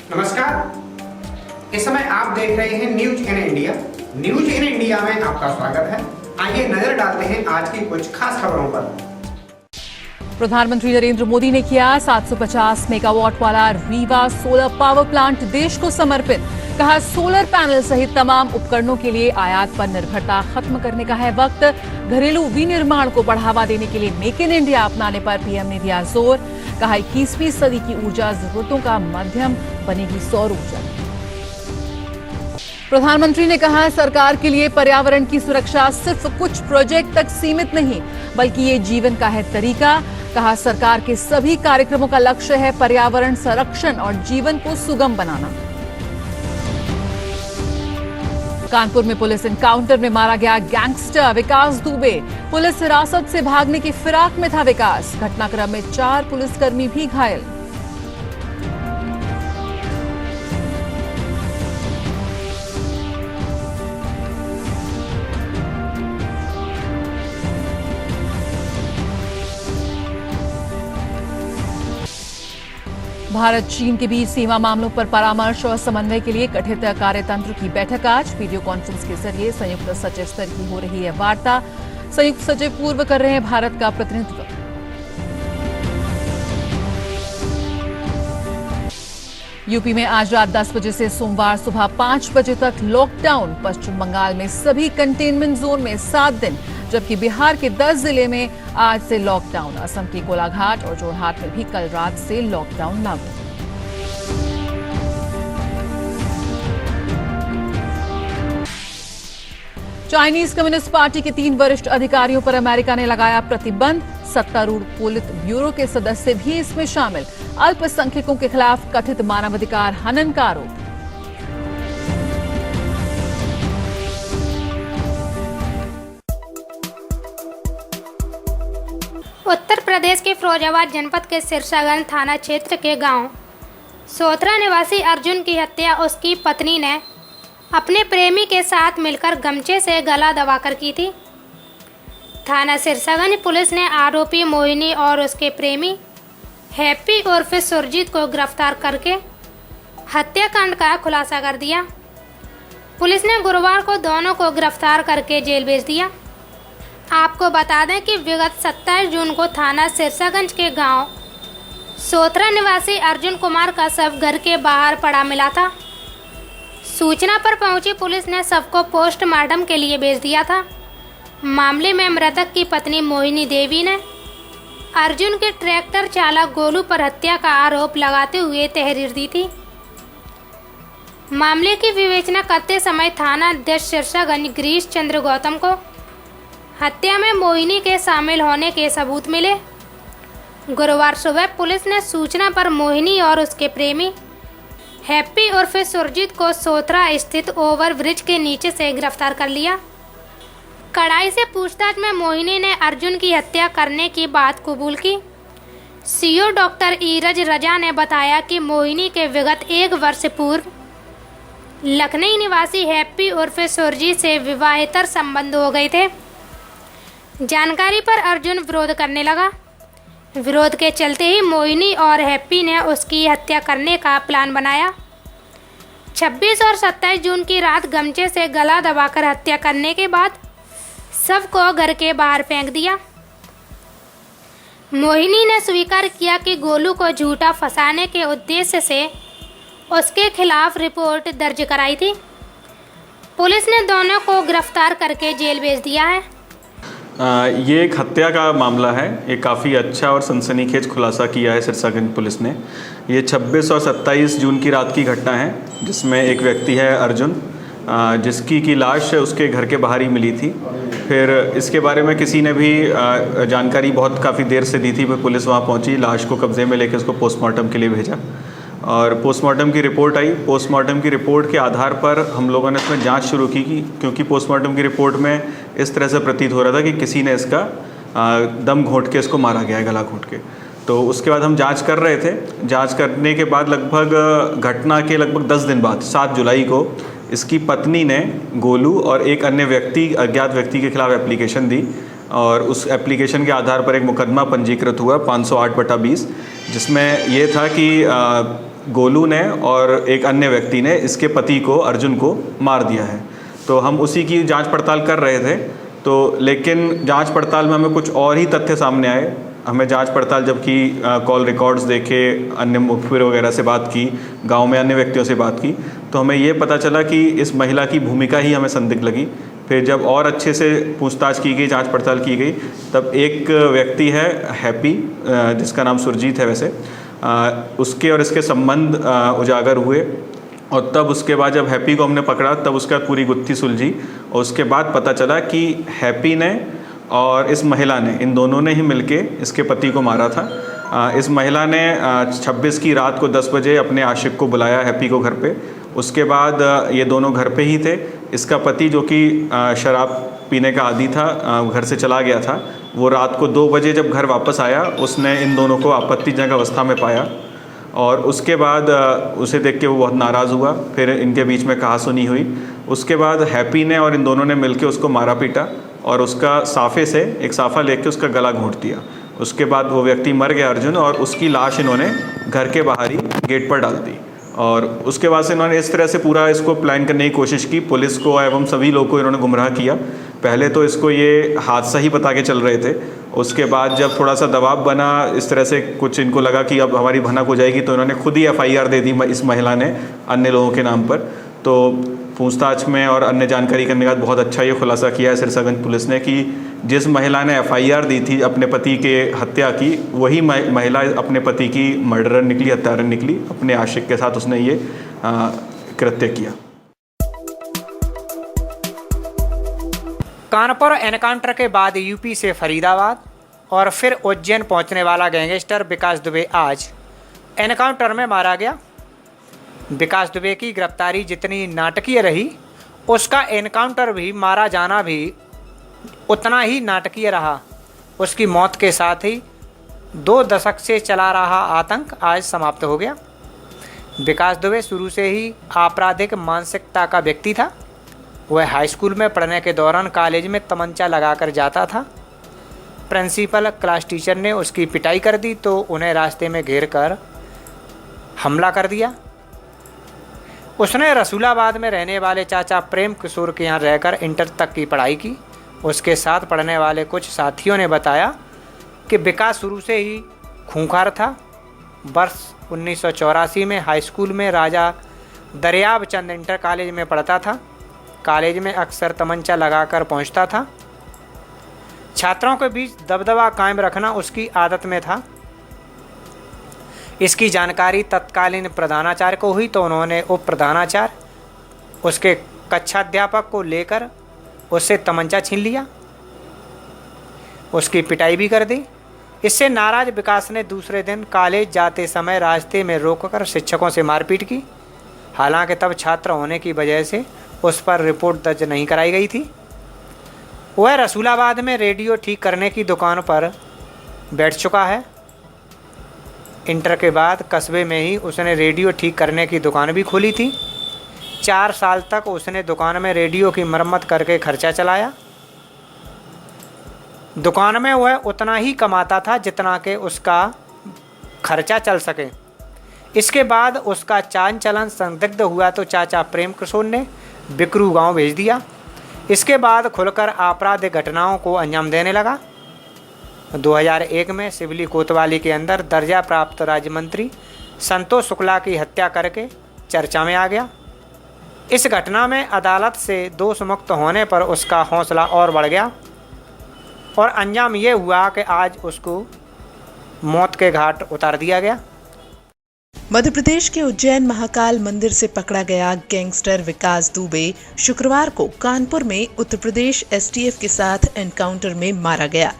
नमस्कार। इस समय आप देख रहे हैं news in India. News in India में आपका स्वागत है। आइए नजर डालते हैं आज की कुछ खास खबरों पर। प्रधानमंत्री नरेंद्र मोदी ने किया 750 मेगावाट वाला रीवा सोलर पावर प्लांट देश को समर्पित। कहा, सोलर पैनल सहित तमाम उपकरणों के लिए आयात पर निर्भरता खत्म करने का है वक्त। घरेलू विनिर्माण को बढ़ावा देने के लिए मेक इन इंडिया अपनाने पर पीएम ने दिया जोर। कहा, 21वीं सदी की ऊर्जा जरूरतों का माध्यम बनेगी सौर ऊर्जा। प्रधानमंत्री ने कहा, सरकार के लिए पर्यावरण की सुरक्षा सिर्फ कुछ प्रोजेक्ट तक सीमित नहीं बल्कि ये जीवन का है तरीका। कहा, सरकार के सभी कार्यक्रमों का लक्ष्य है पर्यावरण संरक्षण और जीवन को सुगम बनाना। कानपुर में पुलिस एनकाउंटर में मारा गया गैंगस्टर विकास दुबे। पुलिस हिरासत से भागने की फिराक में था विकास। घटनाक्रम में 4 पुलिसकर्मी भी घायल। भारत चीन के बीच सीमा मामलों पर परामर्श और समन्वय के लिए गठित कार्यतंत्र की बैठक आज वीडियो कॉन्फ्रेंस के जरिए संयुक्त सचिव स्तर की हो रही है वार्ता। संयुक्त सचिव पूर्व कर रहे हैं भारत का प्रतिनिधित्व। यूपी में आज रात 10 बजे से सोमवार सुबह 5 बजे तक लॉकडाउन। पश्चिम बंगाल में सभी कंटेनमेंट जोन में 7 दिन, जबकि बिहार के 10 जिले में आज से लॉकडाउन। असम के कोलाघाट और जोरहाट में भी कल रात से लॉकडाउन लागू। चाइनीज कम्युनिस्ट पार्टी के 3 वरिष्ठ अधिकारियों पर अमेरिका ने लगाया प्रतिबंध। सत्तारूढ़ पोलित ब्यूरो के सदस्य भी इसमें शामिल। अल्पसंख्यकों के खिलाफ कथित मानवाधिकार हनन का आरोप। उत्तर प्रदेश के फिरोजाबाद जनपद के सिरसागंज थाना क्षेत्र के गांव सोथरा निवासी अर्जुन की हत्या उसकी पत्नी ने अपने प्रेमी के साथ मिलकर गमछे से गला दबाकर की थी। थाना सिरसागंज पुलिस ने आरोपी मोहिनी और उसके प्रेमी हैप्पी उर्फ सुरजीत को गिरफ्तार करके हत्याकांड का खुलासा कर दिया। पुलिस ने गुरुवार को दोनों को गिरफ्तार करके जेल भेज दिया। आपको बता दें कि विगत 27 जून को थाना सिरसागंज के गांव सोथरा निवासी अर्जुन कुमार का शव घर के बाहर पड़ा मिला था। सूचना पर पहुंची पुलिस ने शव को पोस्टमार्टम के लिए भेज दिया था। मामले में मृतक की पत्नी मोहिनी देवी ने अर्जुन के ट्रैक्टर चालक गोलू पर हत्या का आरोप लगाते हुए तहरीर दी थी। मामले की विवेचना करते समय थाना अध्यक्ष सिरसागंज गिरीश चंद्र गौतम को हत्या में मोहिनी के शामिल होने के सबूत मिले। गुरुवार सुबह पुलिस ने सूचना पर मोहिनी और उसके प्रेमी हैप्पी उर्फ सुरजीत को सोथरा स्थित ओवरब्रिज के नीचे से गिरफ्तार कर लिया। कड़ाई से पूछताछ में मोहिनी ने अर्जुन की हत्या करने की बात कबूल की। सीओ डॉक्टर ईरज रजा ने बताया कि मोहिनी के विगत 1 वर्ष पूर्व लखनऊ निवासी हैप्पी उर्फ सुरजीत से विवाहेतर संबंध हो गए थे। जानकारी पर अर्जुन विरोध करने लगा। विरोध के चलते ही मोहिनी और हैप्पी ने उसकी हत्या करने का प्लान बनाया। 26 और 27 जून की रात गमछे से गला दबाकर हत्या करने के बाद शव को घर के बाहर फेंक दिया। मोहिनी ने स्वीकार किया कि गोलू को झूठा फंसाने के उद्देश्य से उसके खिलाफ रिपोर्ट दर्ज कराई थी। पुलिस ने दोनों को गिरफ्तार करके जेल भेज दिया है। ये एक हत्या का मामला है। ये काफ़ी अच्छा और सनसनीखेज खुलासा किया है सिरसागंज पुलिस ने। ये 26 और 27 जून की रात की घटना है, जिसमें एक व्यक्ति है अर्जुन, जिसकी की लाश उसके घर के बाहर ही मिली थी। फिर इसके बारे में किसी ने भी जानकारी बहुत काफ़ी देर से दी थी। फिर पुलिस वहाँ पहुँची, लाश को कब्जे में लेकर उसको पोस्टमार्टम के लिए भेजा और पोस्टमार्टम की रिपोर्ट आई। पोस्टमार्टम की रिपोर्ट के आधार पर हम लोगों ने इसमें जांच शुरू की क्योंकि पोस्टमार्टम की रिपोर्ट में इस तरह से प्रतीत हो रहा था कि किसी ने इसका दम घोंट के इसको मारा गया है, गला घोंट के। तो उसके बाद हम जांच कर रहे थे। जांच करने के बाद लगभग घटना के लगभग 10 दिन बाद 7 जुलाई को इसकी पत्नी ने गोलू और एक अन्य व्यक्ति, अज्ञात व्यक्ति के खिलाफ एप्लीकेशन दी और उस एप्लीकेशन के आधार पर एक मुकदमा पंजीकृत हुआ 508/20, जिसमें ये था कि गोलू ने और एक अन्य व्यक्ति ने इसके पति को, अर्जुन को, मार दिया है। तो हम उसी की जांच पड़ताल कर रहे थे, तो लेकिन जांच पड़ताल में हमें कुछ और ही तथ्य सामने आए। हमें जांच पड़ताल जबकि कॉल रिकॉर्ड्स देखे, अन्य मुखबिर वगैरह से बात की, गांव में अन्य व्यक्तियों से बात की, तो हमें ये पता चला कि इस महिला की भूमिका ही हमें संदिग्ध लगी। फिर जब और अच्छे से पूछताछ की गई, जांच पड़ताल की गई, तब एक व्यक्ति है हैप्पी, जिसका नाम सुरजीत है वैसे, उसके और इसके संबंध उजागर हुए। और तब उसके बाद जब हैप्पी को हमने पकड़ा, तब उसका पूरी गुत्थी सुलझी। और उसके बाद पता चला कि हैप्पी ने और इस महिला ने, इन दोनों ने ही मिलके इसके पति को मारा था। इस महिला ने 26 की रात को 10 बजे अपने आशिक को बुलाया हैप्पी को घर पे। उसके बाद ये दोनों घर पे ही थे। इसका पति, जो कि शराब पीने का आदी था, घर से चला गया था। वो रात को 2 बजे जब घर वापस आया, उसने इन दोनों को आपत्तिजनक अवस्था में पाया और उसके बाद उसे देख के वो बहुत नाराज़ हुआ। फिर इनके बीच में कहासुनी हुई। उसके बाद हैप्पी ने और इन दोनों ने मिलके उसको मारा पीटा और उसका साफे से एक साफा लेके उसका गला घोंट दिया। उसके बाद वो व्यक्ति मर गया, अर्जुन, और उसकी लाश इन्होंने घर के बाहर ही गेट पर डाल दी। और उसके बाद से इन्होंने इस तरह से पूरा इसको प्लान करने की कोशिश की। पुलिस को एवं सभी लोगों को इन्होंने गुमराह किया। पहले तो इसको ये हादसा ही बता के चल रहे थे। उसके बाद जब थोड़ा सा दबाव बना, इस तरह से कुछ इनको लगा कि अब हमारी भनक हो जाएगी, तो इन्होंने खुद ही FIR दे दी इस महिला ने अन्य लोगों के नाम पर। तो पूछताछ में और अन्य जानकारी करने के बाद बहुत अच्छा ये खुलासा किया है सिरसागंज पुलिस ने कि जिस महिला ने FIR दी थी अपने पति के हत्या की, वही महिला अपने पति की मर्डरर निकली, हत्यारा निकली। अपने आशिक के साथ उसने ये कृत्य किया। कानपुर एनकाउंटर के बाद यूपी से फरीदाबाद और फिर उज्जैन पहुंचने वाला गैंगस्टर विकास दुबे आज एनकाउंटर में मारा गया। विकास दुबे की गिरफ्तारी जितनी नाटकीय रही, उसका एनकाउंटर भी, मारा जाना भी उतना ही नाटकीय रहा। उसकी मौत के साथ ही 2 दशक से चला रहा आतंक आज समाप्त हो गया। विकास दुबे शुरू से ही आपराधिक मानसिकता का व्यक्ति था। वह हाई स्कूल में पढ़ने के दौरान कॉलेज में तमंचा लगाकर जाता था। प्रिंसिपल, क्लास टीचर ने उसकी पिटाई कर दी तो उन्हें रास्ते में घेर कर हमला कर दिया। उसने रसूलाबाद में रहने वाले चाचा प्रेम किशोर के यहाँ रहकर इंटर तक की पढ़ाई की। उसके साथ पढ़ने वाले कुछ साथियों ने बताया कि विकास शुरू से ही खूंखार था। वर्ष 1984 में हाई स्कूल में राजा दरियाब चंद इंटर कॉलेज में पढ़ता था। कॉलेज में अक्सर तमंचा लगाकर पहुंचता था। छात्रों के बीच दबदबा कायम रखना उसकी आदत में था। इसकी जानकारी तत्कालीन प्रधानाचार्य को हुई तो उन्होंने उप प्रधानाचार्य, उसके कक्षाध्यापक को लेकर उससे तमंचा छीन लिया। उसकी पिटाई भी कर दी। इससे नाराज विकास ने दूसरे दिन कॉलेज जाते समय रास्ते में रोककर शिक्षकों से मारपीट की। हालांकि तब छात्र होने की वजह से उस पर रिपोर्ट दर्ज नहीं कराई गई थी। वह रसूलाबाद में रेडियो ठीक करने की दुकान पर बैठ चुका है। इंटर के बाद कस्बे में ही उसने रेडियो ठीक करने की दुकान भी खोली थी। 4 साल तक उसने दुकान में रेडियो की मरम्मत करके खर्चा चलाया। दुकान में वह उतना ही कमाता था जितना कि उसका खर्चा चल सके। इसके बाद उसका चाल चलन संदिग्ध हुआ तो चाचा प्रेम किशोर ने बिकरू गांव भेज दिया। इसके बाद खुलकर आपराधिक घटनाओं को अंजाम देने लगा। 2001 में सिवली कोतवाली के अंदर दर्जा प्राप्त राज्य मंत्री संतोष शुक्ला की हत्या करके चर्चा में आ गया। इस घटना में अदालत से दोष मुक्त होने पर उसका हौसला और बढ़ गया और अंजाम ये हुआ कि आज उसको मौत के घाट उतार दिया गया। मध्य प्रदेश के उज्जैन महाकाल मंदिर से पकड़ा गया गैंगस्टर विकास दुबे शुक्रवार को कानपुर में उत्तर प्रदेश STF के साथ एनकाउंटर में मारा गया।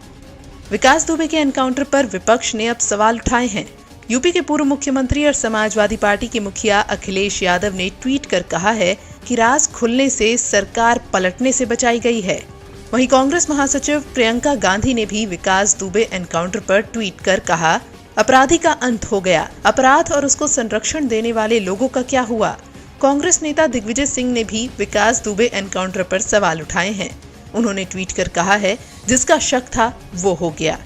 विकास दुबे के एनकाउंटर पर विपक्ष ने अब सवाल उठाए हैं। यूपी के पूर्व मुख्यमंत्री और समाजवादी पार्टी के मुखिया अखिलेश यादव ने ट्वीट कर कहा है कि राज खुलने से सरकार पलटने से बचाई गई है। वहीं कांग्रेस महासचिव प्रियंका गांधी ने भी विकास दुबे एनकाउंटर पर ट्वीट कर कहा, अपराधी का अंत हो गया। अपराध और उसको संरक्षण देने वाले लोगों का क्या हुआ। कांग्रेस नेता दिग्विजय सिंह ने भी विकास दुबे एनकाउंटर पर सवाल उठाए हैं। उन्होंने ट्वीट कर कहा है, जिसका शक था वो हो गया।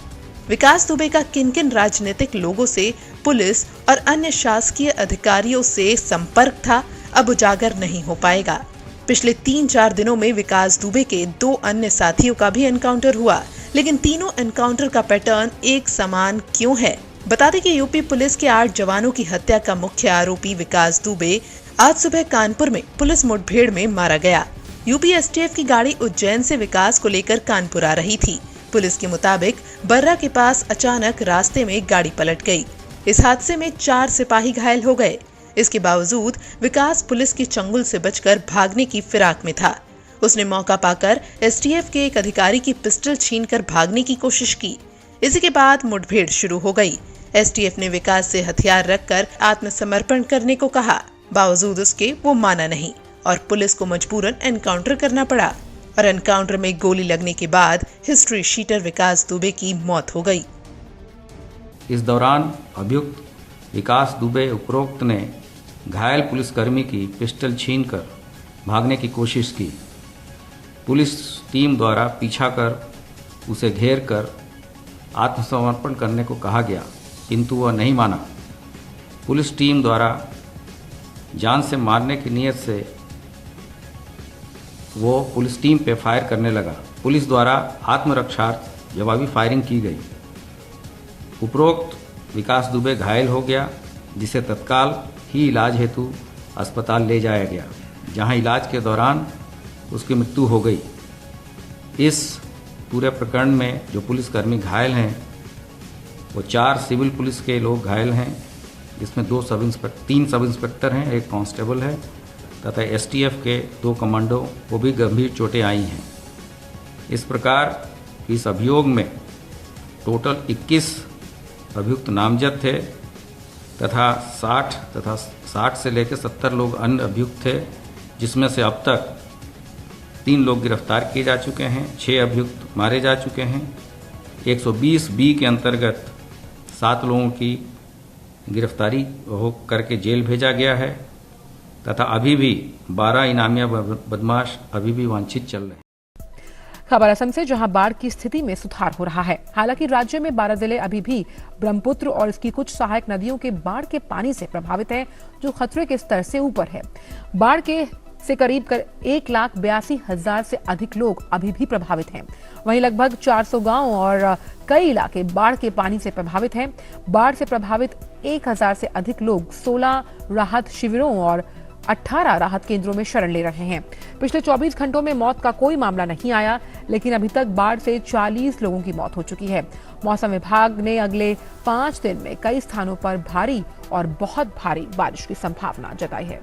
विकास दुबे का किन किन राजनीतिक लोगों से, पुलिस और अन्य शासकीय अधिकारियों से संपर्क था, अब उजागर नहीं हो पाएगा। पिछले 3-4 दिनों में विकास दुबे के 2 अन्य साथियों का भी एनकाउंटर हुआ, लेकिन तीनों एनकाउंटर का पैटर्न एक समान क्यों है? बता दें कि यूपी पुलिस के 8 जवानों की हत्या का मुख्य आरोपी विकास दुबे आज सुबह कानपुर में पुलिस मुठभेड़ में मारा गया। यूपी एसटीएफ की गाड़ी उज्जैन से विकास को लेकर कानपुर आ रही थी। पुलिस के मुताबिक बर्रा के पास अचानक रास्ते में गाड़ी पलट गई। इस हादसे में 4 सिपाही घायल हो गए। इसके बावजूद विकास पुलिस की चंगुल से बचकर भागने की फिराक में था। उसने मौका पाकर एसटीएफ के एक अधिकारी की पिस्टल छीनकर भागने की कोशिश की। इसी के बाद मुठभेड़ शुरू हो गई। एसटीएफ ने विकास से हथियार रखकर आत्मसमर्पण करने को कहा, बावजूद उसके वो माना नहीं और पुलिस को मजबूरन एनकाउंटर करना पड़ा और एनकाउंटर में गोली लगने के बाद हिस्ट्री शीटर विकास दुबे की मौत हो गई। इस दौरान अभियुक्त विकास दुबे उपरोक्त ने घायल पुलिसकर्मी की पिस्टल छीनकर भागने की कोशिश की। पुलिस टीम द्वारा पीछा कर उसे घेर कर आत्मसमर्पण करने को कहा गया, किंतु वह नहीं माना। पुलिस टीम द्वारा जान से मारने की नीयत से वो पुलिस टीम पे फायर करने लगा। पुलिस द्वारा आत्मरक्षार्थ जवाबी फायरिंग की गई। उपरोक्त विकास दुबे घायल हो गया, जिसे तत्काल ही इलाज हेतु अस्पताल ले जाया गया, जहां इलाज के दौरान उसकी मृत्यु हो गई। इस पूरे प्रकरण में जो पुलिसकर्मी घायल हैं वो 4 सिविल पुलिस के लोग घायल हैं, जिसमें 3 सब इंस्पेक्टर हैं, 1 कांस्टेबल है तथा एसटीएफ के 2 कमांडो को भी गंभीर चोटें आई हैं। इस प्रकार इस अभियोग में टोटल 21 अभियुक्त नामजद थे तथा 60 से लेकर 70 लोग अन्य अभियुक्त थे, जिसमें से अब तक 3 लोग गिरफ्तार किए जा चुके हैं, 6 अभियुक्त मारे जा चुके हैं। 120 बी के अंतर्गत 7 लोगों की गिरफ्तारी हो करके जेल भेजा गया है तथा अभी भी 12 इनामिया बदमाश अभी भी वांछित चल रहे हैं। खबर असम से, जहां बाढ़ की स्थिति में सुधार हो रहा है। हालांकि राज्य में 12 जिले अभी भी ब्रह्मपुत्र और इसकी कुछ सहायक नदियों के बाढ़ के पानी से प्रभावित हैं, जो खतरे के स्तर से ऊपर है। बाढ़ के से करीब 1,82,000 से अधिक लोग अभी भी प्रभावित हैं। वहीं लगभग 400 गांव और कई इलाके बाढ़ के पानी से प्रभावित हैं। बाढ़ से प्रभावित 1,000 से अधिक लोग 16 राहत शिविरों और 18 राहत केंद्रों में शरण ले रहे हैं। पिछले 24 घंटों में मौत का कोई मामला नहीं आया, लेकिन अभी तक बाढ़ से 40 लोगों की मौत हो चुकी है। मौसम विभाग ने अगले 5 दिन में कई स्थानों पर भारी और बहुत भारी बारिश की संभावना जताई है।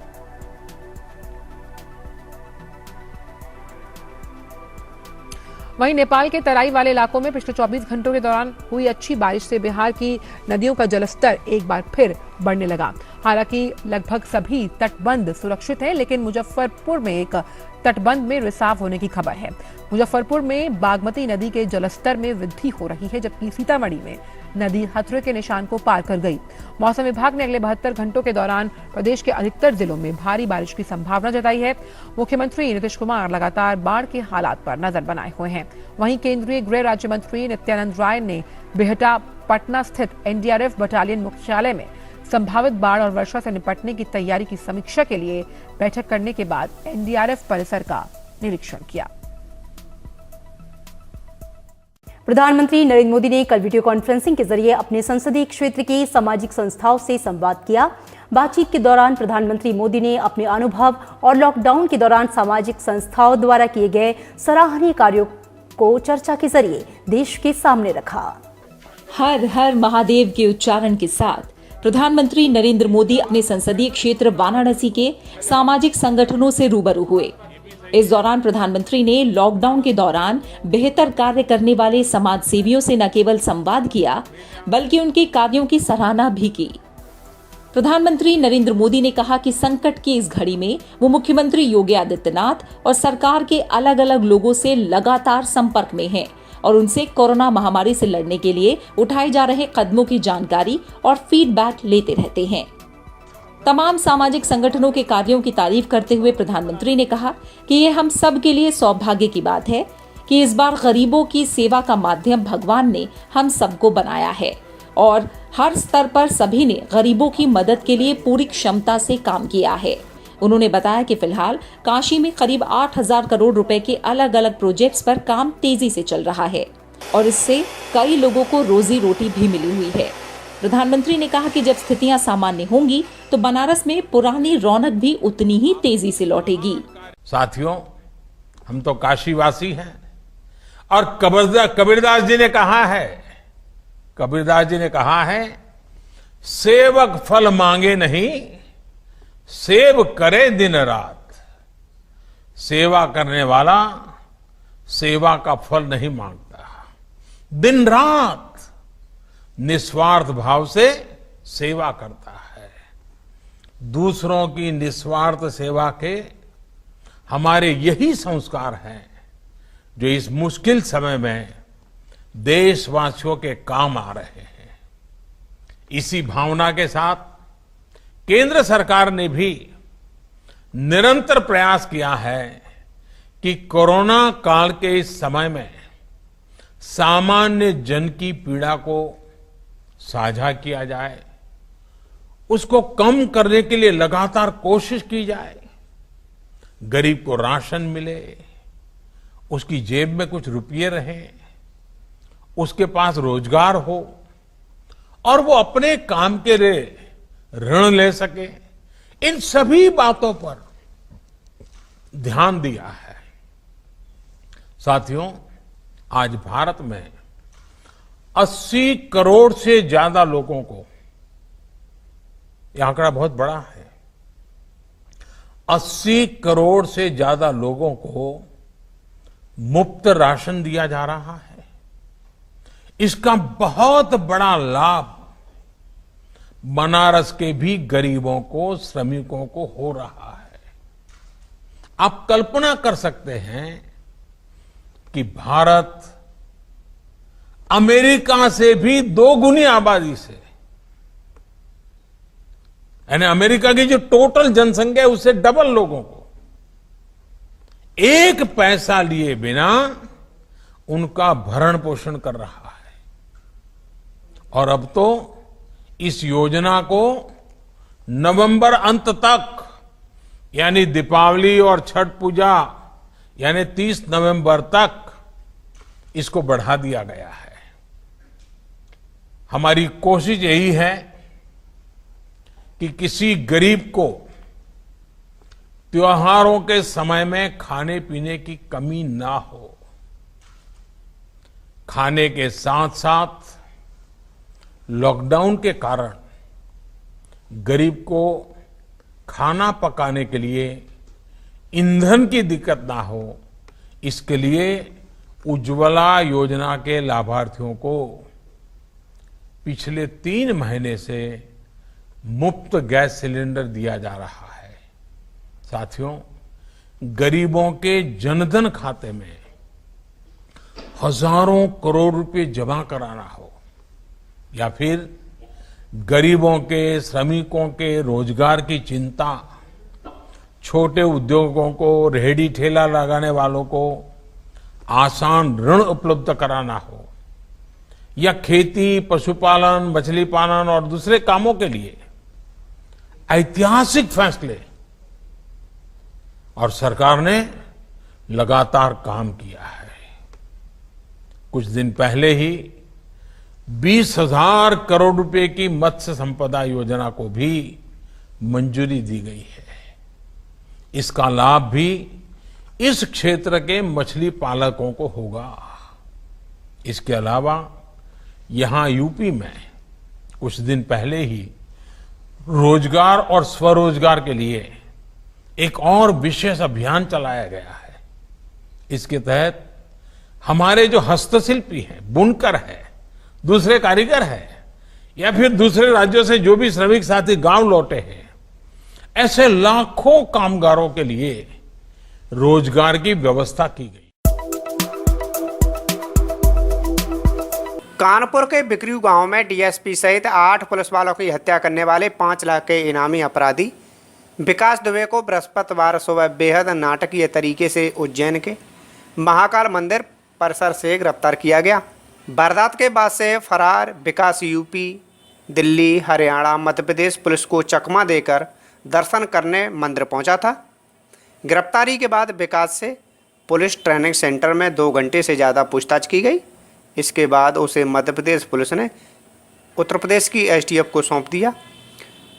वहीं नेपाल के तराई वाले इलाकों में पिछले 24 घंटों के दौरान हुई अच्छी बारिश से बिहार की नदियों का जलस्तर एक बार फिर बढ़ने लगा। हालांकि लगभग सभी तटबंध सुरक्षित हैं, लेकिन मुजफ्फरपुर में एक तटबंध में रिसाव होने की खबर है। मुजफ्फरपुर में बागमती नदी के जलस्तर में वृद्धि हो रही है, जबकि सीतामढ़ी में नदी खतरे के निशान को पार कर गई। मौसम विभाग ने अगले 72 घंटों के दौरान प्रदेश के अधिकतर जिलों में भारी बारिश की संभावना जताई है। मुख्यमंत्री नीतीश कुमार लगातार बाढ़ के हालात पर नजर बनाए हुए हैं। वहीं केंद्रीय गृह राज्य मंत्री नित्यानंद राय ने बिहटा पटना स्थित एनडीआरएफ बटालियन मुख्यालय में संभावित बाढ़ और वर्षा से निपटने की तैयारी की समीक्षा के लिए बैठक करने के बाद एनडीआरएफ परिसर का निरीक्षण किया। प्रधानमंत्री नरेंद्र मोदी ने कल वीडियो कॉन्फ्रेंसिंग के जरिए अपने संसदीय क्षेत्र की सामाजिक संस्थाओं से संवाद किया। बातचीत के दौरान प्रधानमंत्री मोदी ने अपने अनुभव और लॉकडाउन के दौरान सामाजिक संस्थाओं द्वारा किए गए सराहनीय कार्यों को चर्चा के जरिए देश के सामने रखा। हर हर महादेव के उच्चारण के साथ प्रधानमंत्री नरेंद्र मोदी अपने संसदीय क्षेत्र वाराणसी के सामाजिक संगठनों से रूबरू हुए। इस दौरान प्रधानमंत्री ने लॉकडाउन के दौरान बेहतर कार्य करने वाले समाज सेवियों से न केवल संवाद किया, बल्कि उनके कार्यों की सराहना भी की। प्रधानमंत्री नरेंद्र मोदी ने कहा कि संकट की इस घड़ी में वो मुख्यमंत्री योगी आदित्यनाथ और सरकार के अलग अलग लोगों से लगातार संपर्क में हैं और उनसे कोरोना महामारी से लड़ने के लिए उठाए जा रहे कदमों की जानकारी और फीडबैक लेते रहते हैं। तमाम सामाजिक संगठनों के कार्यों की तारीफ करते हुए प्रधानमंत्री ने कहा कि ये हम सब के लिए सौभाग्य की बात है। कि इस बार गरीबों की सेवा का माध्यम भगवान ने हम सबको बनाया है और हर स्तर पर सभी ने गरीबों की मदद के लिए पूरी क्षमता से काम किया है। उन्होंने बताया कि फिलहाल काशी में करीब 8,000 करोड़ रुपए के अलग अलग प्रोजेक्ट्स पर काम तेजी से चल रहा है और इससे कई लोगों को रोजी रोटी भी मिली हुई है। प्रधानमंत्री ने कहा कि जब स्थितियां सामान्य होंगी तो बनारस में पुरानी रौनक भी उतनी ही तेजी से लौटेगी। साथियों, हम तो काशीवासी हैं और कबीरदास जी ने कहा है, सेवक फल मांगे नहीं, सेव करे दिन रात। सेवा करने वाला सेवा का फल नहीं मांगता, दिन रात निस्वार्थ भाव से सेवा करता है। दूसरों की निस्वार्थ सेवा के हमारे यही संस्कार हैं जो इस मुश्किल समय में देशवासियों के काम आ रहे हैं। इसी भावना के साथ केंद्र सरकार ने भी निरंतर प्रयास किया है कि कोरोना काल के इस समय में सामान्य जन की पीड़ा को साझा किया जाए, उसको कम करने के लिए लगातार कोशिश की जाए। गरीब को राशन मिले, उसकी जेब में कुछ रुपये रहें, उसके पास रोजगार हो और वो अपने काम के लिए ऋण ले सके। इन सभी बातों पर ध्यान दिया है। साथियों, आज भारत में 80 करोड़ से ज्यादा लोगों को, यह आंकड़ा बहुत बड़ा है, 80 करोड़ से ज्यादा लोगों को मुफ्त राशन दिया जा रहा है। इसका बहुत बड़ा लाभ बनारस के भी गरीबों को, श्रमिकों को हो रहा है। आप कल्पना कर सकते हैं कि भारत अमेरिका से भी 2 गुनी आबादी से, यानी अमेरिका की जो टोटल जनसंख्या है उससे डबल लोगों को एक पैसा लिए बिना उनका भरण पोषण कर रहा है। और अब तो इस योजना को नवंबर अंत तक, यानी दीपावली और छठ पूजा यानी 30 नवंबर तक इसको बढ़ा दिया गया है। हमारी कोशिश यही है कि किसी गरीब को त्योहारों के समय में खाने पीने की कमी ना हो। खाने के साथ साथ लॉकडाउन के कारण गरीब को खाना पकाने के लिए ईंधन की दिक्कत ना हो, इसके लिए उज्ज्वला योजना के लाभार्थियों को पिछले 3 महीने से मुफ्त गैस सिलेंडर दिया जा रहा है। साथियों, गरीबों के जनधन खाते में हजारों करोड़ रुपए जमा कराना हो या फिर गरीबों के, श्रमिकों के रोजगार की चिंता, छोटे उद्योगों को, रेहड़ी ठेला लगाने वालों को आसान ऋण उपलब्ध कराना हो या खेती, पशुपालन, मछली पालन और दूसरे कामों के लिए ऐतिहासिक फैसले, और सरकार ने लगातार काम किया है। कुछ दिन पहले ही 20,000 करोड़ रुपए की मत्स्य संपदा योजना को भी मंजूरी दी गई है। इसका लाभ भी इस क्षेत्र के मछली पालकों को होगा। इसके अलावा यहां यूपी में कुछ दिन पहले ही रोजगार और स्वरोजगार के लिए एक और विशेष अभियान चलाया गया है। इसके तहत हमारे जो हस्तशिल्पी हैं, बुनकर है, दूसरे कारीगर है या फिर दूसरे राज्यों से जो भी श्रमिक साथी गांव लौटे हैं, ऐसे लाखों कामगारों के लिए रोजगार की व्यवस्था की गई। कानपुर के बिकरू गांव में डीएसपी सहित 8 पुलिस वालों की हत्या करने वाले 5 लाख के इनामी अपराधी विकास दुबे को बृहस्पतिवार सुबह बेहद नाटकीय तरीके से उज्जैन के महाकाल मंदिर परिसर से गिरफ्तार किया गया। वारदात के बाद से फरार विकास यूपी, दिल्ली, हरियाणा, मध्य प्रदेश पुलिस को चकमा देकर दर्शन करने मंदिर पहुंचा था। गिरफ्तारी के बाद विकास से पुलिस ट्रेनिंग सेंटर में 2 घंटे से ज़्यादा पूछताछ की गई। इसके बाद उसे मध्य प्रदेश पुलिस ने उत्तर प्रदेश की एसटीएफ को सौंप दिया।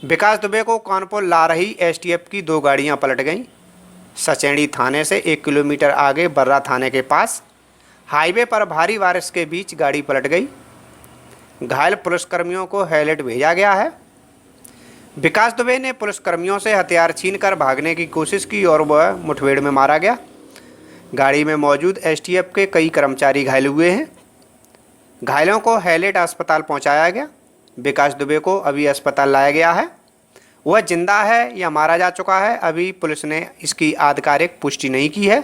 विकास दुबे को कानपुर ला रही एसटीएफ की 2 गाड़ियां पलट गईं। सचेड़ी थाने से 1 किलोमीटर आगे बर्रा थाने के पास हाईवे पर भारी बारिश के बीच गाड़ी पलट गई। घायल पुलिसकर्मियों को हैलेट भेजा गया है। विकास दुबे ने पुलिसकर्मियों से हथियार छीनकर भागने की कोशिश की और वह मुठभेड़ में मारा गया। गाड़ी में मौजूद एसटीएफ के कई कर्मचारी घायल हुए हैं। घायलों को हैलेट अस्पताल पहुंचाया गया। विकास दुबे को अभी अस्पताल लाया गया है। वह जिंदा है या मारा जा चुका है, अभी पुलिस ने इसकी आधिकारिक पुष्टि नहीं की है।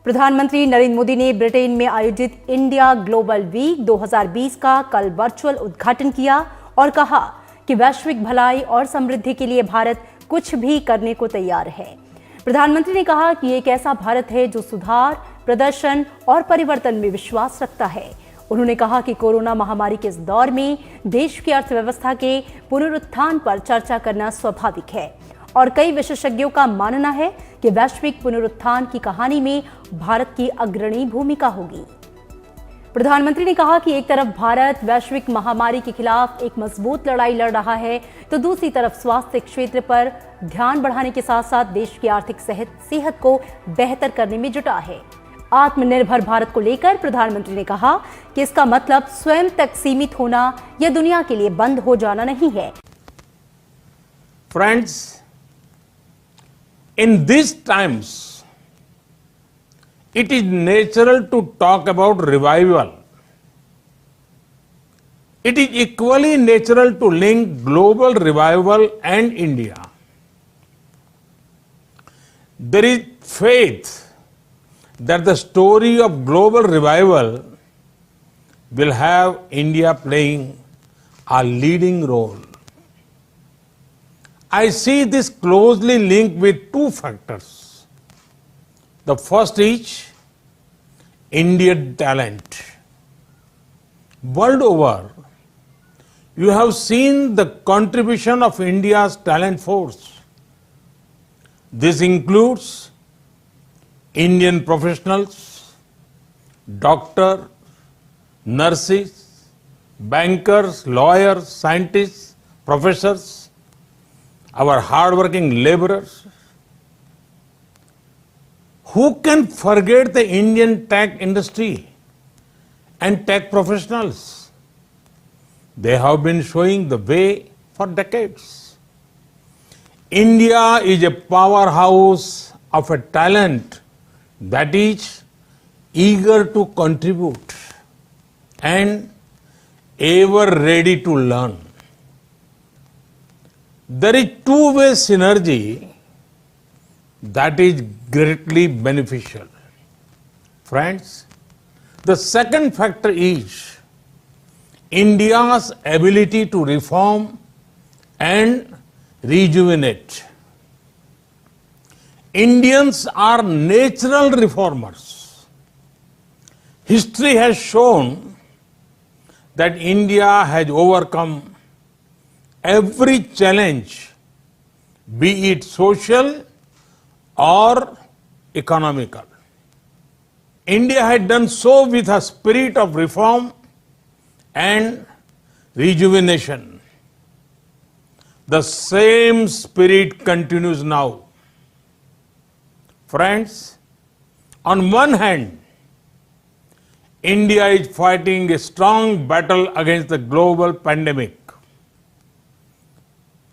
प्रधानमंत्री नरेंद्र मोदी ने ब्रिटेन में आयोजित इंडिया ग्लोबल वीक 2020 का कल वर्चुअल उद्घाटन किया और कहा कि वैश्विक भलाई और समृद्धि के लिए भारत कुछ भी करने को तैयार है। प्रधानमंत्री ने कहा कि एक ऐसा भारत है जो सुधार, प्रदर्शन और परिवर्तन में विश्वास रखता है। उन्होंने कहा कि कोरोना महामारी के इस दौर में देश की अर्थव्यवस्था के पुनरुत्थान पर चर्चा करना स्वाभाविक है और कई विशेषज्ञों का मानना है कि वैश्विक पुनरुत्थान की कहानी में भारत की अग्रणी भूमिका होगी। प्रधानमंत्री ने कहा कि एक तरफ भारत वैश्विक महामारी के खिलाफ एक मजबूत लड़ाई लड़ रहा है, तो दूसरी तरफ स्वास्थ्य क्षेत्र पर ध्यान बढ़ाने के साथ साथ देश की आर्थिक सेहत को बेहतर करने में जुटा है। आत्मनिर्भर भारत को लेकर प्रधानमंत्री ने कहा कि इसका मतलब स्वयं तक सीमित होना या दुनिया के लिए बंद हो जाना नहीं है। Friends, in these times, it is natural to talk about revival. It is equally natural to link global revival and India. There is faith that the story of global revival will have India playing a leading role. I see this closely linked with 2 factors. The first is Indian talent. World over, you have seen the contribution of India's talent force. This includes Indian professionals, doctors, nurses, bankers, lawyers, scientists, professors, our hardworking laborers. Who can forget the Indian tech industry and tech professionals? They have been showing the way for decades. India is a powerhouse of a talent that is eager to contribute and ever ready to learn. There is two-way synergy that is greatly beneficial. Friends, the second factor is India's ability to reform and rejuvenate. Indians are natural reformers. History has shown that India has overcome every challenge, be it social or economical. India had done so with a spirit of reform and rejuvenation. The same spirit continues now. Friends, on one hand, India is fighting a strong battle against the global pandemic.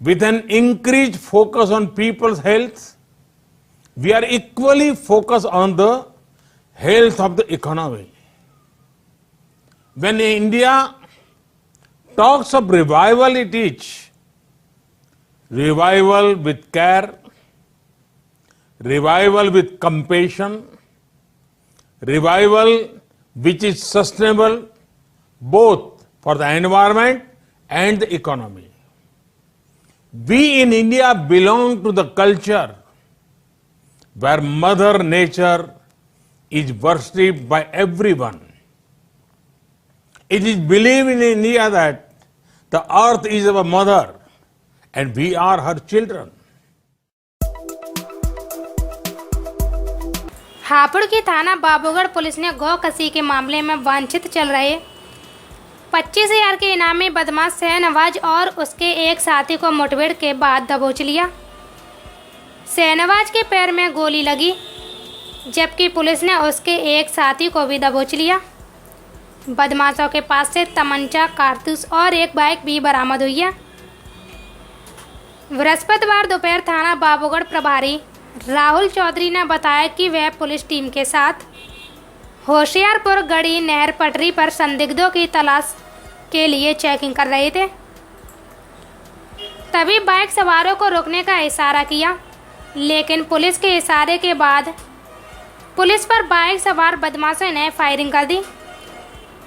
With an increased focus on people's health, we are equally focused on the health of the economy. When India talks of revival, it is revival with care, revival with compassion, revival which is sustainable both for the environment and the economy. We in India belong to the culture where Mother Nature is worshipped by everyone. It is believed in India that the earth is our mother and we are her children. Hapur की थाना Babugarh police ने गौ कसी के मामले में वांछित चल रहे 25,000 के इनामी बदमाश शहनवाज और उसके एक साथी को मुठभेड़ के बाद दबोच लिया। शहनवाज के पैर में गोली लगी, जबकि पुलिस ने उसके एक साथी को भी दबोच लिया। बदमाशों के पास से तमंचा, कारतूस और एक बाइक भी बरामद हुई है। बृहस्पतिवार दोपहर थाना बाबूगढ़ प्रभारी राहुल चौधरी ने बताया कि वह पुलिस टीम के साथ होशियारपुर गढ़ी नहर पटरी पर संदिग्धों की तलाश के लिए चेकिंग कर रहे थे। तभी बाइक सवारों को रोकने का इशारा किया, लेकिन पुलिस के इशारे के बाद पुलिस पर बाइक सवार बदमाशों ने फायरिंग कर दी।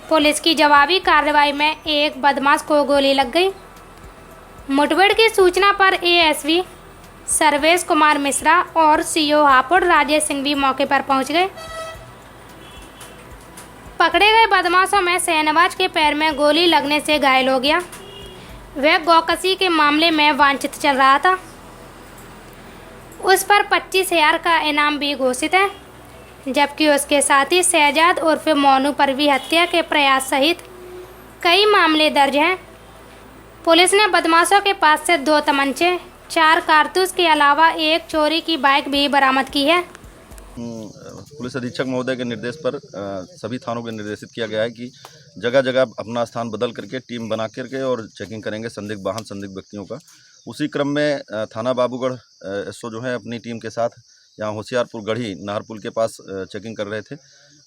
पुलिस की जवाबी कार्रवाई में एक बदमाश को गोली लग गई। मुठभेड़ की सूचना पर एएसपी सर्वेश कुमार मिश्रा और सीओ हापुड़ राजेश सिंह भी मौके पर पहुंच गए। पकड़े गए बदमाशों में शहनवाज के पैर में गोली लगने से घायल हो गया। वह गौकसी के मामले में वांछित चल रहा था। उस पर 25,000 का इनाम भी घोषित है, जबकि उसके साथी शहजाद उर्फ मोनू पर भी हत्या के प्रयास सहित कई मामले दर्ज हैं। पुलिस ने बदमाशों के पास से 2 तमंचे, 4 कारतूस के अलावा एक चोरी की बाइक भी बरामद की है। पुलिस अधीक्षक महोदय के निर्देश पर सभी थानों को निर्देशित किया गया है कि जगह जगह अपना स्थान बदल करके टीम बना करके और चेकिंग करेंगे संदिग्ध वाहन, संदिग्ध व्यक्तियों का। उसी क्रम में थाना बाबूगढ़ एसओ जो है अपनी टीम के साथ यहाँ होशियारपुर गढ़ी नहर पुल के पास चेकिंग कर रहे थे।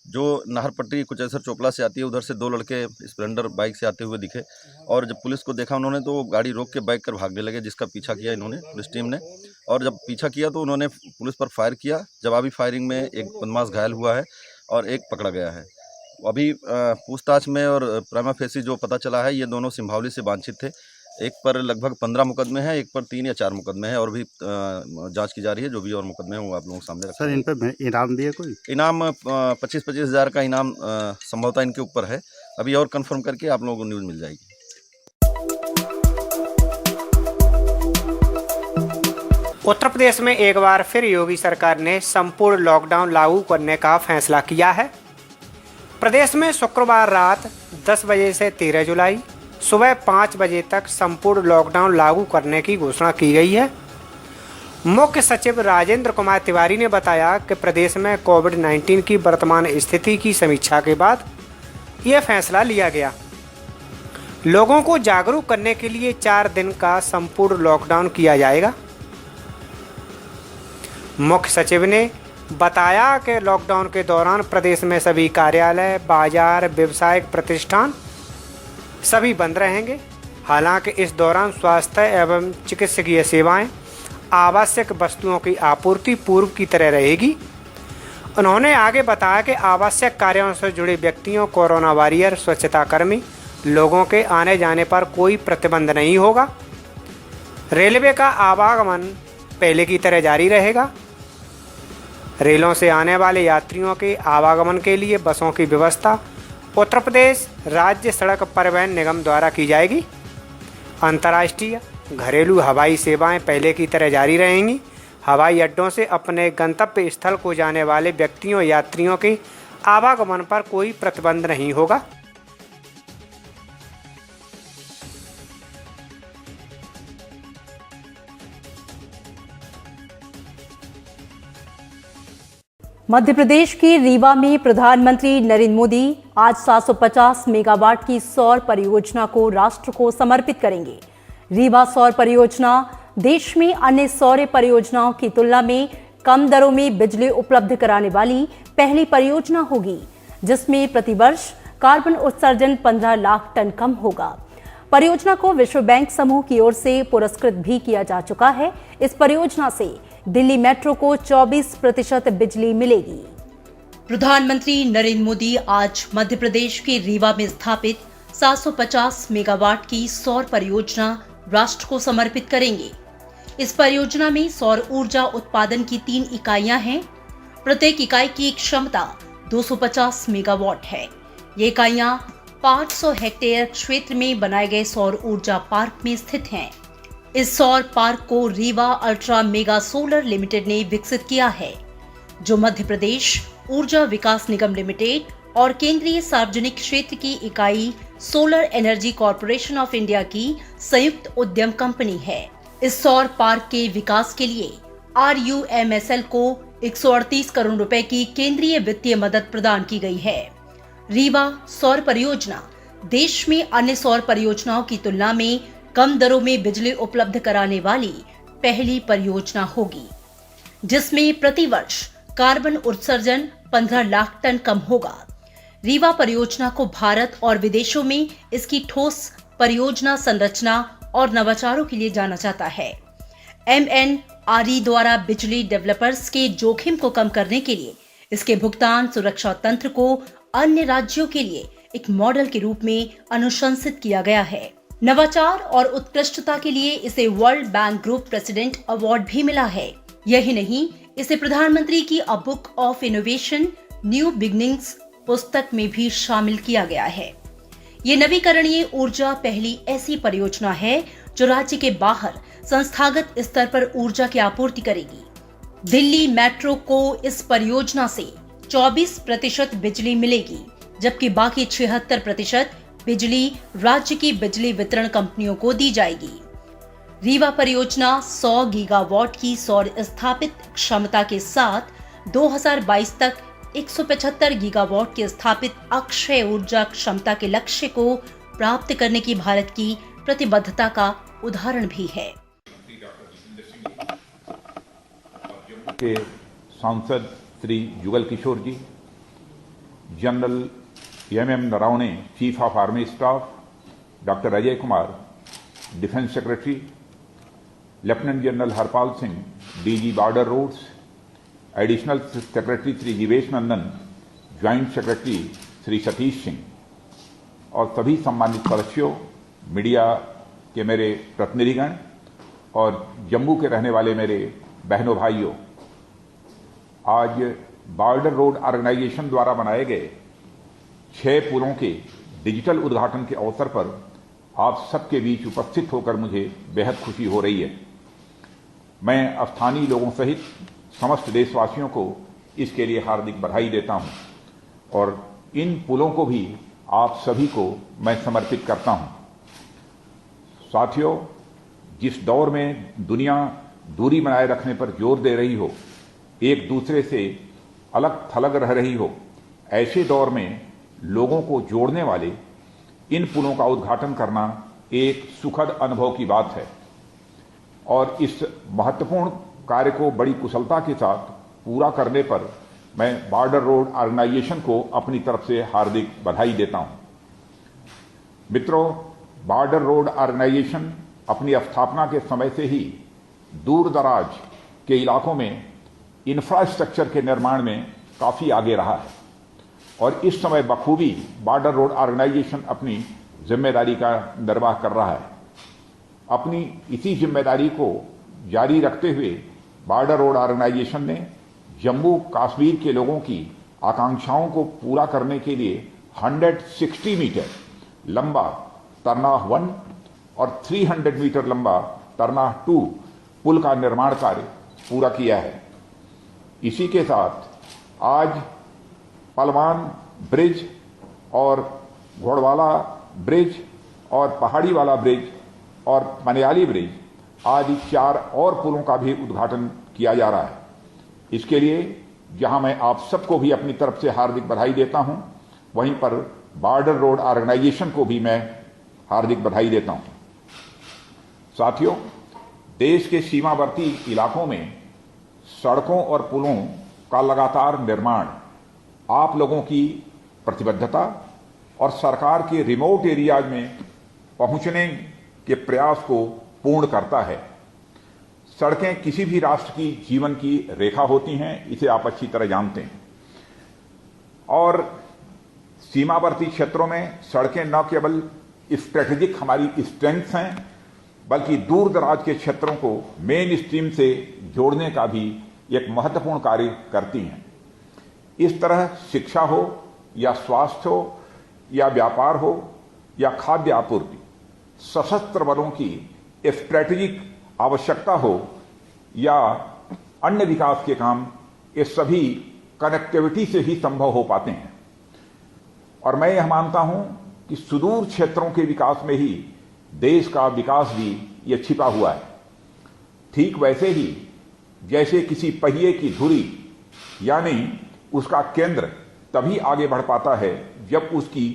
जो नहर पट्टी कुचैसर चोपला से आती है, उधर से 2 लड़के स्प्लेंडर बाइक से आते हुए दिखे और जब पुलिस को देखा उन्होंने तो गाड़ी रोक के बाइक कर भागने लगे, जिसका पीछा किया इन्होंने पुलिस टीम ने। और जब पीछा किया तो उन्होंने पुलिस पर फायर किया। जवाबी फायरिंग में एक बदमाश घायल हुआ है और एक पकड़ा गया है। अभी पूछताछ में और प्राइमा फेसी जो पता चला है, ये दोनों सिंभावली से वांछित थे। एक पर लगभग 15 मुकदमे हैं, एक पर 3 या 4 मुकदमे हैं और भी जांच की जा रही है। जो भी और मुकदमे हैं वो आप लोगों के सामने रखा। सर, इन पर इनाम भी है कोई? इनाम 25-25 हज़ार का इनाम संभवतः इनके ऊपर है। अभी और कंफर्म करके आप लोगों को न्यूज़ मिल जाएगी। उत्तर प्रदेश में एक बार फिर योगी सरकार ने संपूर्ण लॉकडाउन लागू करने का फैसला किया है। प्रदेश में शुक्रवार रात 10 बजे से 13 जुलाई सुबह 5 बजे तक संपूर्ण लॉकडाउन लागू करने की घोषणा की गई है। मुख्य सचिव राजेंद्र कुमार तिवारी ने बताया कि प्रदेश में कोविड-19 की वर्तमान स्थिति की समीक्षा के बाद यह फैसला लिया गया। लोगों को जागरूक करने के लिए 4 दिन का संपूर्ण लॉकडाउन किया जाएगा। मुख्य सचिव ने बताया कि लॉकडाउन के दौरान प्रदेश में सभी कार्यालय, बाजार, व्यावसायिक प्रतिष्ठान सभी बंद रहेंगे। हालांकि इस दौरान स्वास्थ्य एवं चिकित्सकीय सेवाएं, आवश्यक वस्तुओं की आपूर्ति पूर्व की तरह रहेगी। उन्होंने आगे बताया कि आवश्यक कार्यों से जुड़े व्यक्तियों, कोरोना वॉरियर, स्वच्छता कर्मी, लोगों के आने जाने पर कोई प्रतिबंध नहीं होगा। रेलवे का आवागमन पहले की तरह जारी रहेगा। रेलों से आने वाले यात्रियों के आवागमन के लिए बसों की व्यवस्था उत्तर प्रदेश राज्य सड़क परिवहन निगम द्वारा की जाएगी। अंतर्राष्ट्रीय घरेलू हवाई सेवाएं पहले की तरह जारी रहेंगी। हवाई अड्डों से अपने गंतव्य स्थल को जाने वाले व्यक्तियों, यात्रियों के आवागमन पर कोई प्रतिबंध नहीं होगा। मध्य प्रदेश के रीवा में प्रधानमंत्री नरेंद्र मोदी आज 750 मेगावाट की सौर परियोजना को राष्ट्र को समर्पित करेंगे। रीवा सौर परियोजना देश में अन्य सौर परियोजनाओं की तुलना में कम दरों में बिजली उपलब्ध कराने वाली पहली परियोजना होगी, जिसमें प्रतिवर्ष कार्बन उत्सर्जन 15 लाख टन कम होगा। परियोजना को विश्व बैंक समूह की ओर से पुरस्कृत भी किया जा चुका है। इस परियोजना से दिल्ली मेट्रो को 24% बिजली मिलेगी। प्रधानमंत्री नरेंद्र मोदी आज मध्य प्रदेश के रीवा में स्थापित 750 मेगावाट की सौर परियोजना राष्ट्र को समर्पित करेंगे। इस परियोजना में सौर ऊर्जा उत्पादन की 3 इकाइयां हैं। प्रत्येक इकाई की क्षमता 250 मेगावाट है। ये इकाइयां 500 हेक्टेयर क्षेत्र में बनाए गए सौर ऊर्जा पार्क में स्थित हैं। इस सौर पार्क को Rewa ultra mega solar limited ने विकसित किया है, जो मध्य प्रदेश ऊर्जा विकास निगम लिमिटेड और केंद्रीय सार्वजनिक क्षेत्र की इकाई solar energy corporation of India की संयुक्त उद्यम कंपनी है। इस सौर पार्क के विकास के लिए RUMSL को 138 करोड़ रुपए की केंद्रीय वित्तीय मदद प्रदान की गई है। रीवा सौर परियोजना देश में अन्य सौर परियोजनाओं की तुलना में कम दरों में बिजली उपलब्ध कराने वाली पहली परियोजना होगी, जिसमें प्रतिवर्ष कार्बन उत्सर्जन 15 लाख टन कम होगा। रीवा परियोजना को भारत और विदेशों में इसकी ठोस परियोजना संरचना और नवाचारों के लिए जाना जाता है। MNRE द्वारा बिजली डेवलपर्स के जोखिम को कम करने के लिए इसके भुगतान सुरक्षा तंत्र को अन्य राज्यों के लिए एक मॉडल के रूप में अनुशंसित किया गया है। नवाचार और उत्कृष्टता के लिए इसे world bank group president award भी मिला है। यही नहीं, इसे प्रधानमंत्री की a book of innovation new beginnings पुस्तक में भी शामिल किया गया है। ये नवीकरणीय ऊर्जा पहली ऐसी परियोजना है जो राज्य के बाहर संस्थागत स्तर पर ऊर्जा की आपूर्ति करेगी। दिल्ली मेट्रो को इस परियोजना से 24% बिजली मिलेगी, जबकि बाकी 76% बिजली राज्य की बिजली वितरण कंपनियों को दी जाएगी। रीवा परियोजना 100 गीगावाट की सौर स्थापित क्षमता के साथ 2022 तक 175 गीगावाट की स्थापित अक्षय ऊर्जा क्षमता के लक्ष्य को प्राप्त करने की भारत की प्रतिबद्धता का उदाहरण भी है। के सांसद Shri Jugal Kishore ji, general MM Naravane, chief of army staff, doctor Ajay Kumar, defence secretary, lieutenant general Harpal Singh, DG border roads, additional secretary Shri Jeevesh Nandan, joint secretary Shri Satish Singh और सभी सम्मानित सदस्यों, मीडिया के मेरे प्रतिनिधिगण और जम्मू के रहने वाले मेरे बहनों भाइयों, आज बॉर्डर रोड ऑर्गेनाइजेशन द्वारा बनाए गए 6 पुलों के डिजिटल उद्घाटन के अवसर पर आप सबके बीच उपस्थित होकर मुझे बेहद खुशी हो रही है। मैं स्थानीय लोगों सहित समस्त देशवासियों को इसके लिए हार्दिक बधाई देता हूं और इन पुलों को भी आप सभी को मैं समर्पित करता हूं। साथियों, जिस दौर में दुनिया दूरी बनाए रखने पर जोर दे रही हो, एक दूसरे से अलग थलग रह रही हो, ऐसे दौर में लोगों को जोड़ने वाले इन पुलों का उद्घाटन करना एक सुखद अनुभव की बात है और इस महत्वपूर्ण कार्य को बड़ी कुशलता के साथ पूरा करने पर मैं बॉर्डर रोड ऑर्गेनाइजेशन को अपनी तरफ से हार्दिक बधाई देता हूं। मित्रों, बॉर्डर रोड ऑर्गेनाइजेशन अपनी स्थापना के समय से ही दूर दराज के इलाकों में इंफ्रास्ट्रक्चर के निर्माण में काफी आगे रहा है और इस समय बखूबी बॉर्डर रोड ऑर्गेनाइजेशन अपनी जिम्मेदारी का निर्वाह कर रहा है। अपनी इसी जिम्मेदारी को जारी रखते हुए बॉर्डर रोड ऑर्गेनाइजेशन ने जम्मू कश्मीर के लोगों की आकांक्षाओं को पूरा करने के लिए 160 मीटर लंबा तरनाह 1 और 300 मीटर लंबा तरनाह 2 पुल का निर्माण कार्य पूरा किया है। इसी के साथ आज पलवान ब्रिज और घोड़वाला ब्रिज और पहाड़ी वाला ब्रिज और मनियाली ब्रिज आदि 4 और पुलों का भी उद्घाटन किया जा रहा है। इसके लिए जहां मैं आप सबको भी अपनी तरफ से हार्दिक बधाई देता हूं, वहीं पर बॉर्डर रोड ऑर्गेनाइजेशन को भी मैं हार्दिक बधाई देता हूं। साथियों, देश के सीमावर्ती इलाकों में सड़कों और पुलों का लगातार निर्माण आप लोगों की प्रतिबद्धता और सरकार के रिमोट एरियाज में पहुंचने के प्रयास को पूर्ण करता है। सड़कें किसी भी राष्ट्र की जीवन की रेखा होती हैं, इसे आप अच्छी तरह जानते हैं और सीमावर्ती क्षेत्रों में सड़कें न केवल स्ट्रेटेजिक हमारी स्ट्रेंथ्स हैं, बल्कि दूर दराज के क्षेत्रों को मेन स्ट्रीम से जोड़ने का भी एक महत्वपूर्ण कार्य करती हैं। इस तरह शिक्षा हो या स्वास्थ्य हो या व्यापार हो या खाद्य आपूर्ति, सशस्त्र बलों की स्ट्रैटेजिक आवश्यकता हो या अन्य विकास के काम, ये सभी कनेक्टिविटी से ही संभव हो पाते हैं। और मैं यह मानता हूं कि सुदूर क्षेत्रों के विकास में ही देश का विकास भी ये छिपा हुआ है। ठीक वैसे ही जैसे किसी पहिए की धुरी यानी उसका केंद्र तभी आगे बढ़ पाता है जब उसकी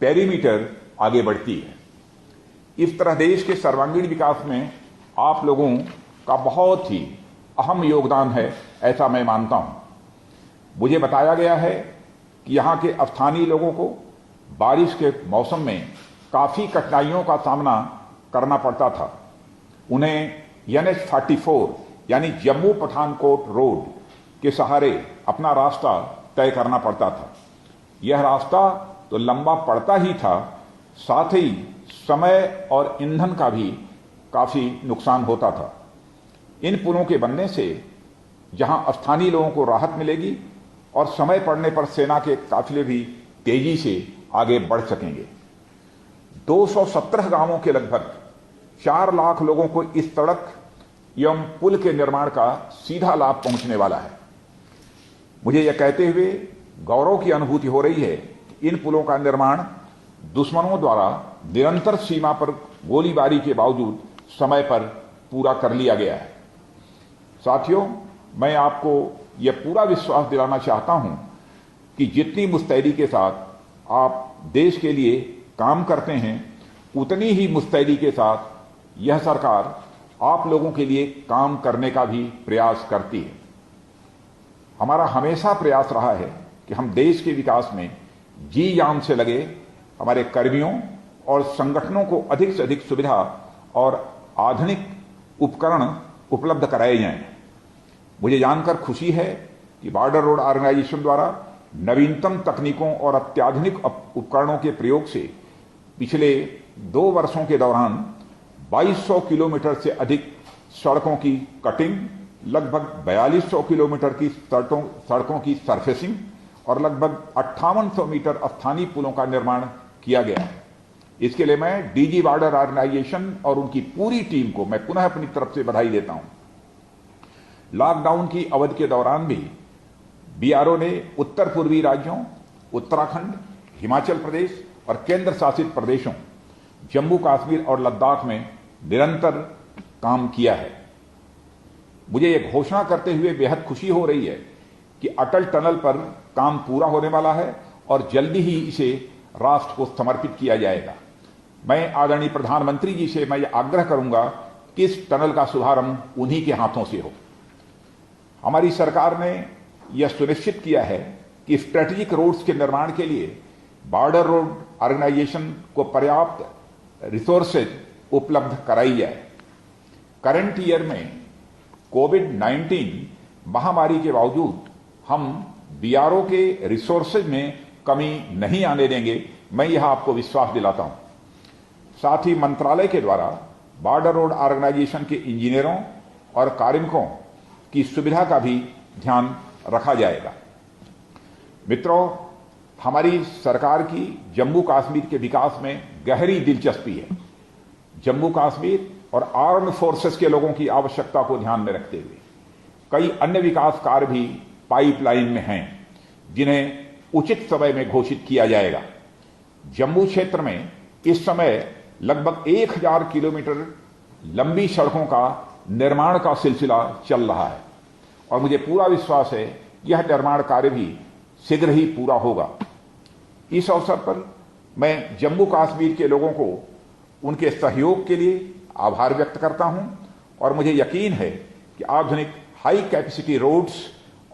पेरीमीटर आगे बढ़ती है। इस तरह देश के सर्वांगीण विकास में आप लोगों का बहुत ही अहम योगदान है, ऐसा मैं मानता हूं। मुझे बताया गया है कि यहाँ के स्थानीय लोगों को बारिश के मौसम में काफी कठिनाइयों का सामना करना पड़ता था। उन्हें NH-44 यानी जम्मू पठानकोट रोड के सहारे अपना रास्ता तय करना पड़ता था। यह रास्ता तो लंबा पड़ता ही था, साथ ही समय और ईंधन का भी काफी नुकसान होता था। इन पुलों के बनने से जहां स्थानीय लोगों को राहत मिलेगी और समय पड़ने पर सेना के काफिले भी तेजी से आगे बढ़ सकेंगे। 217 गांवों के लगभग 4 लाख लोगों को इस सड़क एवं पुल के निर्माण का सीधा लाभ पहुंचने वाला है। मुझे यह कहते हुए गौरव की अनुभूति हो रही है कि इन पुलों का निर्माण दुश्मनों द्वारा निरंतर सीमा पर गोलीबारी के बावजूद समय पर पूरा कर लिया गया है। साथियों, मैं आपको यह पूरा विश्वास दिलाना चाहता हूं कि जितनी मुस्तैदी के साथ आप देश के लिए काम करते हैं, उतनी ही मुस्तैदी के साथ यह सरकार आप लोगों के लिए काम करने का भी प्रयास करती है। हमारा हमेशा प्रयास रहा है कि हम देश के विकास में जी जान से लगे हमारे कर्मियों और संगठनों को अधिक से अधिक सुविधा और आधुनिक उपकरण उपलब्ध कराए जाएं। मुझे जानकर खुशी है कि बॉर्डर रोड ऑर्गेनाइजेशन द्वारा नवीनतम तकनीकों और अत्याधुनिक उपकरणों के प्रयोग से पिछले 2 वर्षों के दौरान 2200 किलोमीटर से अधिक सड़कों की कटिंग, लगभग 4200 किलोमीटर की सड़कों की सरफेसिंग और लगभग 5800 मीटर स्थानीय पुलों का निर्माण किया गया है। इसके लिए मैं डीजी बॉर्डर ऑर्गेनाइजेशन और उनकी पूरी टीम को मैं पुनः अपनी तरफ से बधाई देता हूं। लॉकडाउन की अवधि के दौरान भी बीआरओ ने उत्तर पूर्वी राज्यों उत्तराखंड, हिमाचल प्रदेश और केंद्र शासित प्रदेशों जम्मू कश्मीर और लद्दाख में निरंतर काम किया है। मुझे यह घोषणा करते हुए बेहद खुशी हो रही है कि अटल टनल पर काम पूरा होने वाला है और जल्दी ही इसे राष्ट्र को समर्पित किया जाएगा। मैं आदरणीय प्रधानमंत्री जी से मैं यह आग्रह करूंगा कि इस टनल का शुभारंभ उन्हीं के हाथों से हो। हमारी सरकार ने यह सुनिश्चित किया है कि स्ट्रेटेजिक रोड्स के निर्माण के लिए बॉर्डर रोड ऑर्गेनाइजेशन को पर्याप्त रिसोर्सेज उपलब्ध कराई जाए। करंट ईयर में कोविड-19 महामारी के बावजूद हम बीआरओ के रिसोर्सेज में कमी नहीं आने देंगे, मैं यह आपको विश्वास दिलाता हूं। साथ ही मंत्रालय के द्वारा बॉर्डर रोड ऑर्गेनाइजेशन के इंजीनियरों और कार्मिकों की सुविधा का भी ध्यान रखा जाएगा। मित्रों, हमारी सरकार की जम्मू कश्मीर के विकास में गहरी दिलचस्पी है। जम्मू कश्मीर और आर्म्ड फोर्सेस के लोगों की आवश्यकता को ध्यान में रखते हुए कई अन्य विकास कार्य भी पाइपलाइन में हैं, जिन्हें उचित समय में घोषित किया जाएगा। जम्मू क्षेत्र में इस समय लगभग 1000 किलोमीटर लंबी सड़कों का निर्माण का सिलसिला चल रहा है और मुझे पूरा विश्वास है यह निर्माण कार्य भी शीघ्र ही पूरा होगा। इस अवसर पर मैं जम्मू कश्मीर के लोगों को उनके सहयोग के लिए आभार व्यक्त करता हूं और मुझे यकीन है कि आधुनिक हाई कैपेसिटी रोड्स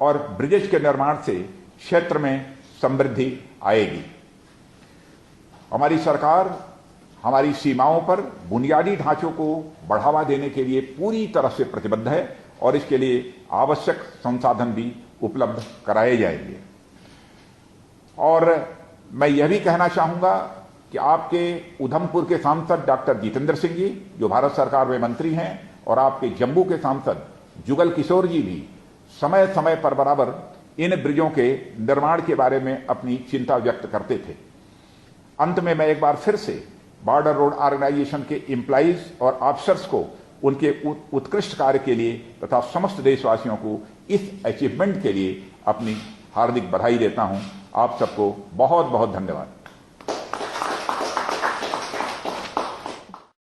और ब्रिजेज के निर्माण से क्षेत्र में समृद्धि आएगी। हमारी सरकार हमारी सीमाओं पर बुनियादी ढांचों को बढ़ावा देने के लिए पूरी तरह से प्रतिबद्ध है और इसके लिए आवश्यक संसाधन भी उपलब्ध कराए जाएंगे। और मैं यह भी कहना चाहूंगा कि आपके उधमपुर के सांसद डॉक्टर जितेंद्र सिंह जी, जो भारत सरकार में मंत्री हैं, और आपके जम्मू के सांसद जुगल किशोर जी भी समय समय पर बराबर इन ब्रिजों के निर्माण के बारे में अपनी चिंता व्यक्त करते थे। अंत में मैं एक बार फिर से बॉर्डर रोड ऑर्गेनाइजेशन के एम्प्लॉइज और ऑफिसर्स को उनके उत्कृष्ट कार्य के लिए तथा समस्त देशवासियों को इस अचीवमेंट के लिए अपनी हार्दिक बधाई देता हूं। आप सबको बहुत बहुत धन्यवाद।